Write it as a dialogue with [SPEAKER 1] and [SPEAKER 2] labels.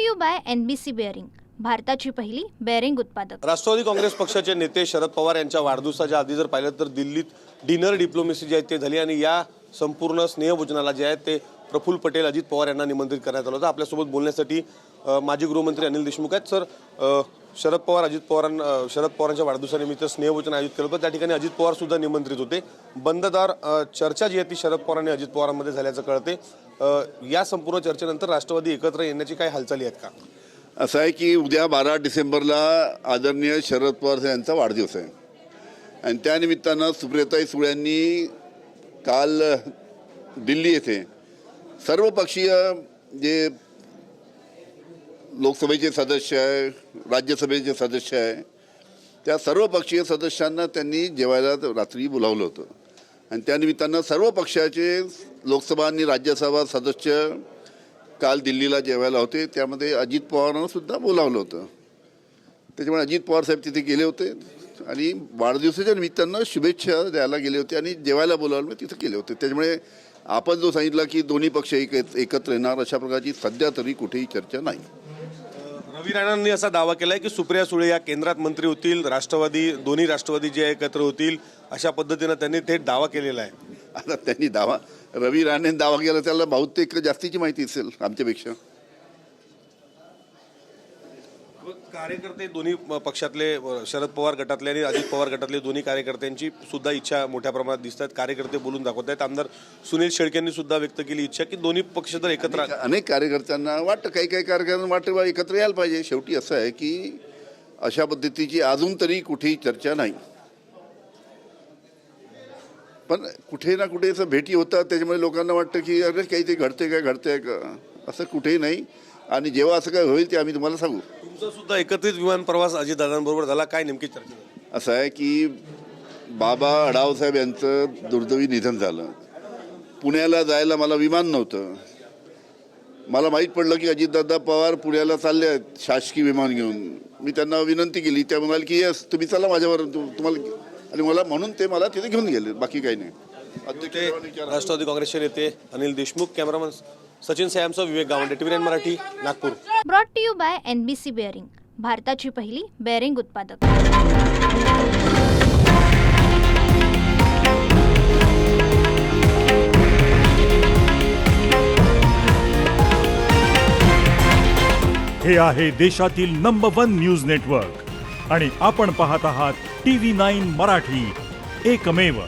[SPEAKER 1] To you by NBC bearing, भारताची पहिली bearing उत्पादक।
[SPEAKER 2] राष्ट्रवादी काँग्रेस पक्षाचे नेते शरद पवार यांच्या वाढदिवसाच्या आधी जर पाहिलं तर दिल्लीत डिनर डिप्लोमसी जी आहे ते झाली आणि या संपूर्ण स्नेहभोजनाला जे आहे ते प्रफुल्ल पटेल अजित पवार यांना निमंत्रित करण्यात आलं होतं। आपल्यासोबत बोलण्यासाठी माजी गृहमंत्री अनिल देशमुख आहेत। सर, शरद पवारांच्या वाढदिवसानिमित्त स्नेहभोजन आयोजित केलं होतं, त्या ठिकाणी अजित पवार सुद्धा निमंत्रित होते। बंददार चर्चा जी आहे ती शरद पवार आणि अजित पवारांमध्ये झाल्याचं कळते। या संपूर्ण चर्चेनंतर राष्ट्रवादी एकत्र येण्याची काय हालचाली आहेत का?
[SPEAKER 3] असं आहे की उद्या 12 डिसेंबरला आदरणीय शरद पवार यांचा वाढदिवस आहे आणि त्यानिमित्तानं सुप्रियाताई सुळ्यांनी काल दिल्ली येथे सर्वपक्षीय जे लोकसभेचे सदस्य आहे, राज्यसभेचे सदस्य आहे, त्या सर्वपक्षीय सदस्यांना त्यांनी जेवायला रात्री बोलावलं होतं आणि त्यानिमित्तानं सर्व पक्षाचे लोकसभा आणि राज्यसभा सदस्य काल दिल्लीला जेवायला होते। त्यामध्ये अजित पवारांना सुद्धा बोलावलं होतं। त्याच्यामुळे अजित पवार साहेब तिथे गेले होते आणि वाढदिवसाच्या निमित्तानं शुभेच्छा द्यायला गेले होते आणि जेवायला बोलावलं तिथे गेले होते। त्याच्यामुळे आपण जो सांगितलं की दोन्ही पक्ष एकत्र येणार अशा प्रकारची सध्या तरी कुठेही चर्चा नाही।
[SPEAKER 2] रवी राणांनी असा दावा केलाय की सुप्रिया सुळे या केंद्रात मंत्री होतील, दोन्ही राष्ट्रवादी जे एकत्र होतील अशा पद्धतीनं त्यांनी थेट दावा केलेला आहे।
[SPEAKER 3] आता त्यांनी रवी राणेंनी दावा केला, त्याला बहुतेक जास्तीची माहिती असेल आमच्यापेक्षा।
[SPEAKER 2] कार्यकर्ते दोन्ही पक्षातले शरद पवार गटातले आणि अजित पवार गटातले दोन्ही कार्यकर्त्यांची सुद्धा इच्छा मोठ्या प्रमाणात दिसतात। कार्यकर्ते बोलून दाखवत आहेत। आमदार सुनील शेळकेंनी सुद्धा व्यक्त केली इच्छा की दोन्ही पक्ष जर एकत्र
[SPEAKER 3] अनेक कार्यकर्त्यांना वाटतं, काही कार्यकर्त्यांना वाटतं बा एकत्र यायला पाहिजे। शेवटी असं आहे की अशा पद्धतीची अजून तरी कुठेही चर्चा नाही, पण कुठे ना कुठे असं भेटी होतात। त्याच्यामुळे लोकांना वाटतं की अरे काहीतरी घडतंय का असं कुठेही नाही आणि जेव्हा असं काय होईल ते आम्ही तुम्हाला सांगू।
[SPEAKER 2] तुमचा सुद्धा एकत्रित विमान प्रवास अजितदादांबरोबर झाला, काय नेमकी चर्चा झाली?
[SPEAKER 3] असं आहे की बाबा आढावसाहेब यांचं दुर्दैवी निधन झालं। पुण्याला जायला मला विमान नव्हतं। मला माहीत पडलं की अजितदादा पवार पुण्याला चालले आहेत शासकीय विमान घेऊन। मी त्यांना विनंती केली, त्या म्हणाले की येस तुम्ही चला माझ्यावर, तुम्हाला आणि म्हणून ते मला तिथे घेऊन गेले, बाकी काही नाही।
[SPEAKER 2] राष्ट्रवादी काँग्रेसचे नेते अनिल देशमुख, कॅमेरामन सचिन सयामसह Vivek Gawande, TV9 Marathi, Nagpur.
[SPEAKER 1] Brought to you by NBC bearing, भारताची पहिली बेअरिंग उत्पादक।
[SPEAKER 4] हे आहे देशातील नंबर 1 न्यूज नेटवर्क आणि आपण पाहत आहात TV9 मराठी, एकमेव।